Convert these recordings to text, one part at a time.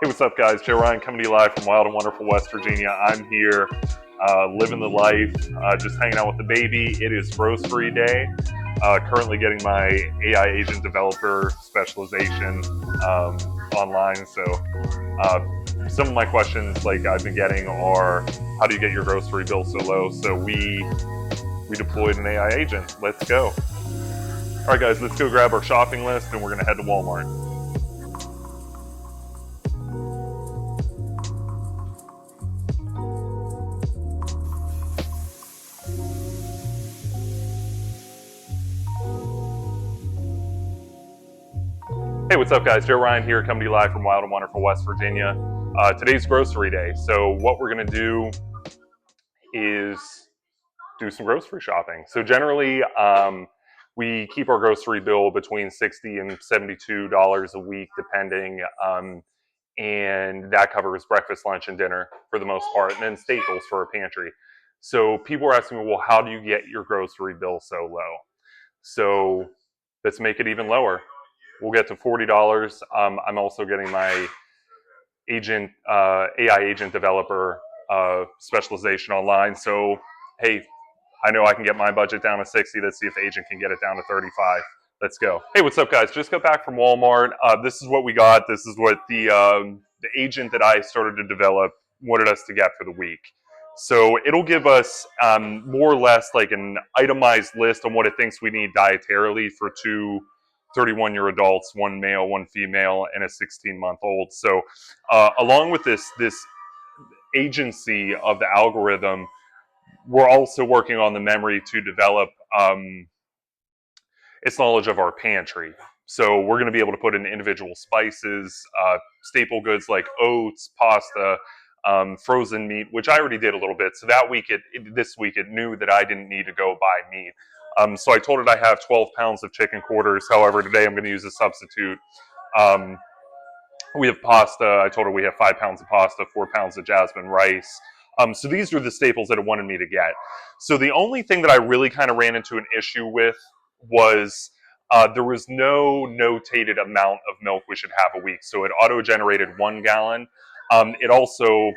Hey, what's up, guys? Joe Ryan coming to you live from Wild and Wonderful West Virginia. I'm here living the life, just hanging out with the baby. It is grocery day. Currently getting my AI agent developer specialization online. So some of my questions like I've been getting are, how do you get your grocery bill so low? So we deployed an AI agent. Let's go. All right, guys, let's go grab our shopping list and we're going to head to Walmart. Hey, what's up, guys? Joe Ryan here, coming to you live from Wild and Wonderful West Virginia. Today's grocery day. So what we're going to do is do some grocery shopping. So generally, we keep our grocery bill between $60 and $72 a week, depending, and that covers breakfast, lunch, and dinner for the most part, and then staples for our pantry. So people are asking me, well, how do you get your grocery bill so low? So let's make it even lower. We'll get to $40. I'm also getting my agent, AI agent developer specialization online. So, hey, I know I can get my budget down to 60. Let's see if the agent can get it down to 35. Let's go. Hey, what's up, guys? Just got back from Walmart. This is what we got. This is what the agent that I started to develop wanted us to get for the week. So it'll give us more or less like an itemized list on what it thinks we need dietarily for two 31-year adults, one male, one female, and a 16-month-old. So along with this agency of the algorithm, we're also working on the memory to develop its knowledge of our pantry. So we're going to be able to put in individual spices, staple goods like oats, pasta, frozen meat, which I already did a little bit. So that week, this week, it knew that I didn't need to go buy meat. So I told it I have 12 pounds of chicken quarters. However, today I'm going to use a substitute. We have pasta. I told her we have 5 pounds of pasta, 4 pounds of jasmine rice. So these are the staples that it wanted me to get. So the only thing that I really kind of ran into an issue with was there was no notated amount of milk we should have a week. So it auto-generated 1 gallon. It also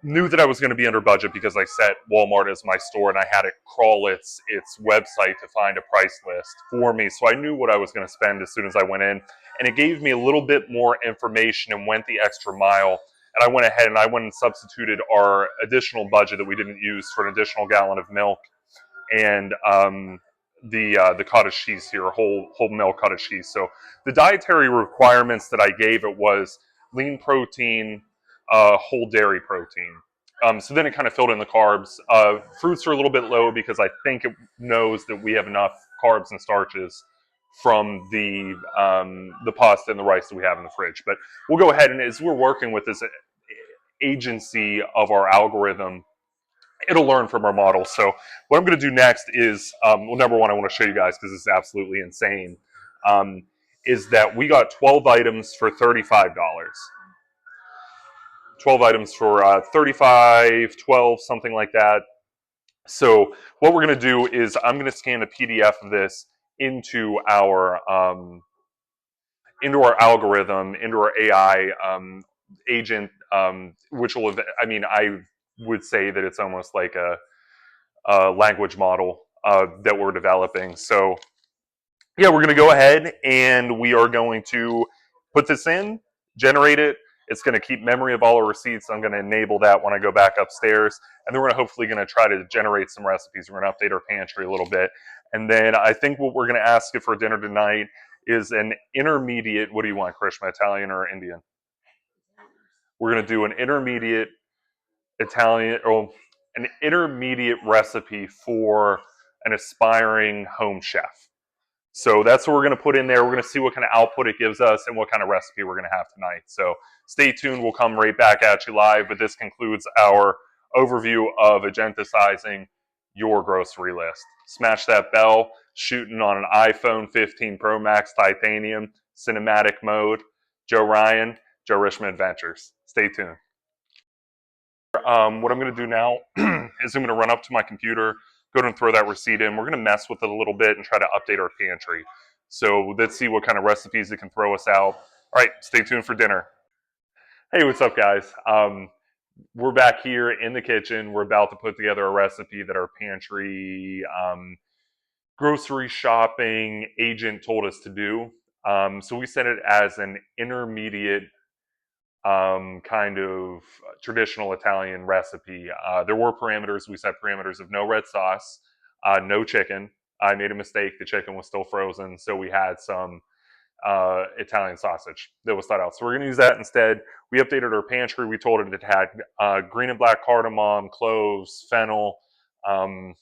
knew that I was going to be under budget because I set Walmart as my store and I had it crawl its website to find a price list for me. So I knew what I was going to spend as soon as I went in. And it gave me a little bit more information and went the extra mile. And I went ahead and substituted our additional budget that we didn't use for an additional gallon of milk and the cottage cheese here, whole milk cottage cheese. So the dietary requirements that I gave it was lean protein, whole dairy protein. So then it kind of filled in the carbs. Fruits are a little bit low because I think it knows that we have enough carbs and starches from the pasta and the rice that we have in the fridge. But we'll go ahead and as we're working with this agency of our algorithm, it'll learn from our model. So what I'm going to do next is, well, number one, I want to show you guys because this is absolutely insane, is that we got 12 items for $35. 12 items for 35, 12, something like that. So what we're going to do is I'm going to scan a PDF of this into our algorithm, into our AI agent, which will, I would say that it's almost like a language model that we're developing. So yeah, we're going to go ahead and we are going to put this in, generate it. It's going to keep memory of all our receipts. I'm going to enable that when I go back upstairs. And then we're hopefully going to try to generate some recipes. We're going to update our pantry a little bit. And then I think what we're going to ask it for dinner tonight is an intermediate, what do you want, Krishma, Italian or Indian? We're going to do an intermediate Italian, or an intermediate recipe for an aspiring home chef. So that's what we're going to put in there. We're going to see what kind of output it gives us and what kind of recipe we're going to have tonight. So stay tuned. We'll come right back at you live. But this concludes our overview of agenticizing your grocery list. Smash that bell. Shooting on an iPhone 15 Pro Max Titanium cinematic mode. Joe Ryan, Joe Richmond Adventures. Stay tuned. What I'm going to do now is I'm going to run up to my computer, go ahead and throw that receipt in. We're going to mess with it a little bit and try to update our pantry. So let's see what kind of recipes it can throw us out. All right, stay tuned for dinner. Hey, what's up, guys? We're back here in the kitchen. We're about to put together a recipe that our pantry grocery shopping agent told us to do. So we set it as an intermediate kind of traditional Italian recipe. There were parameters. We set parameters of no red sauce, no chicken. I made a mistake. The chicken was still frozen, so we had some Italian sausage that was thought out. So we're going to use that instead. We updated our pantry. We told it it had green and black cardamom, cloves, fennel, um,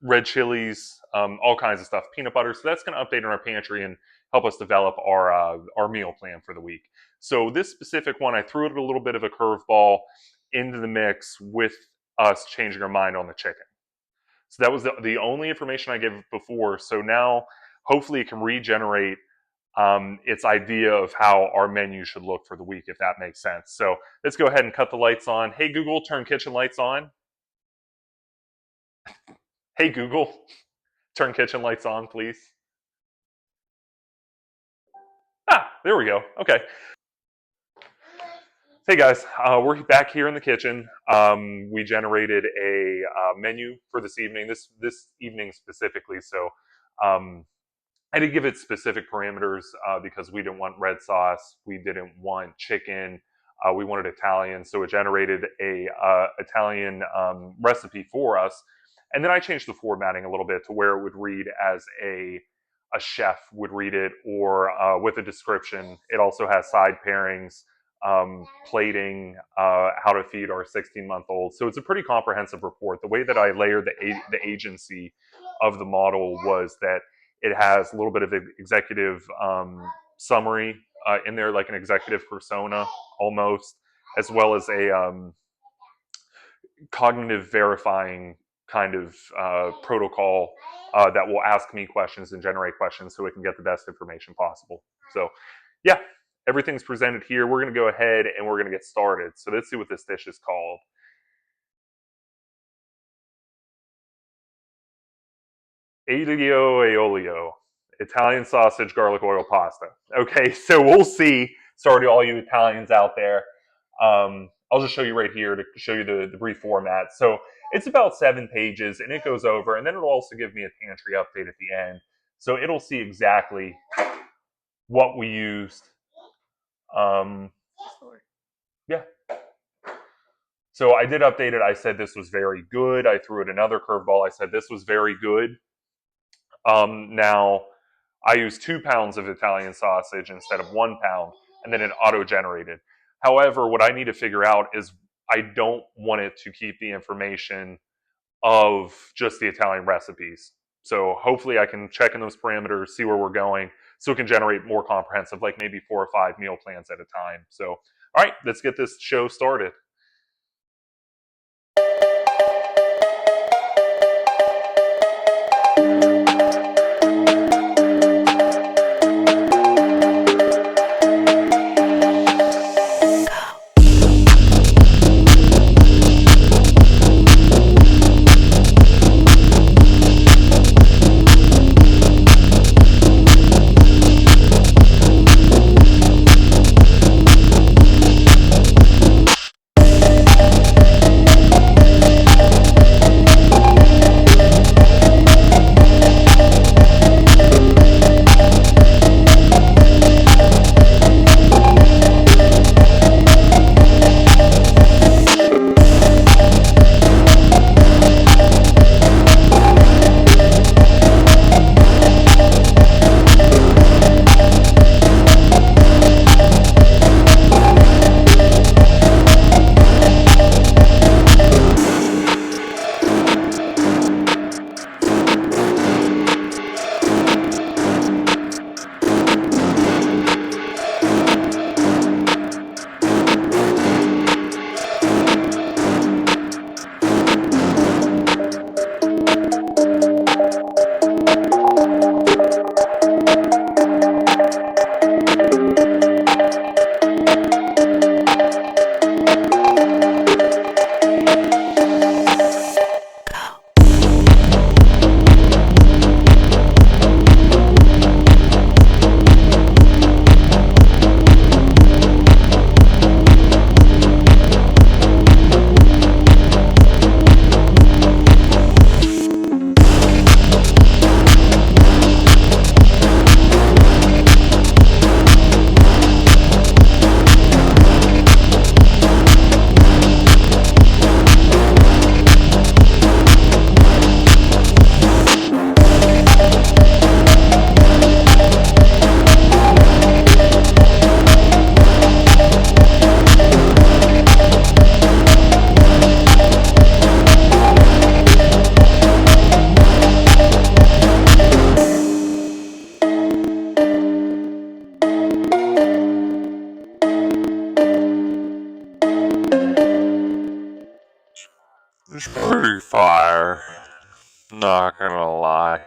red chilies, all kinds of stuff, peanut butter. So that's going to update in our pantry and help us develop our meal plan for the week. So this specific one, I threw it a little bit of a curveball into the mix with us changing our mind on the chicken. So that was the only information I gave before. So now hopefully it can regenerate its idea of how our menu should look for the week, if that makes sense. So let's go ahead and cut the lights on. Hey Google, turn kitchen lights on. Hey Google, turn kitchen lights on, please. There we go. Okay. Hey guys, we're back here in the kitchen. We generated a menu for this evening. This evening specifically. So I did give it specific parameters because we didn't want red sauce, we didn't want chicken, we wanted Italian. So it generated a Italian recipe for us, and then I changed the formatting a little bit to where it would read as a chef would read it, or with a description. It also has side pairings, plating, how to feed our 16-month-old. So it's a pretty comprehensive report. The way that I layered the agency of the model was that it has a little bit of executive summary in there, like an executive persona almost, as well as a cognitive verifying kind of protocol that will ask me questions and generate questions so it can get the best information possible. So yeah, everything's presented here. We're going to go ahead and we're going to get started. So let's see what this dish is called. Aglio e olio, Italian sausage garlic oil pasta. Okay, so we'll see. Sorry to all you Italians out there. I'll just show you right here to show you the brief format. So it's about 7 pages, and it goes over, and then it'll also give me a pantry update at the end. So it'll see exactly what we used. Yeah. So I did update it. I said this was very good. I threw it another curveball. I said this was very good. Now, I used 2 pounds of Italian sausage instead of 1 pound, and then it auto-generated. However, what I need to figure out is I don't want it to keep the information of just the Italian recipes. So hopefully I can check in those parameters, see where we're going, so it can generate more comprehensive, like maybe 4 or 5 meal plans at a time. So, all right, let's get this show started. It's pretty fire. Not gonna lie.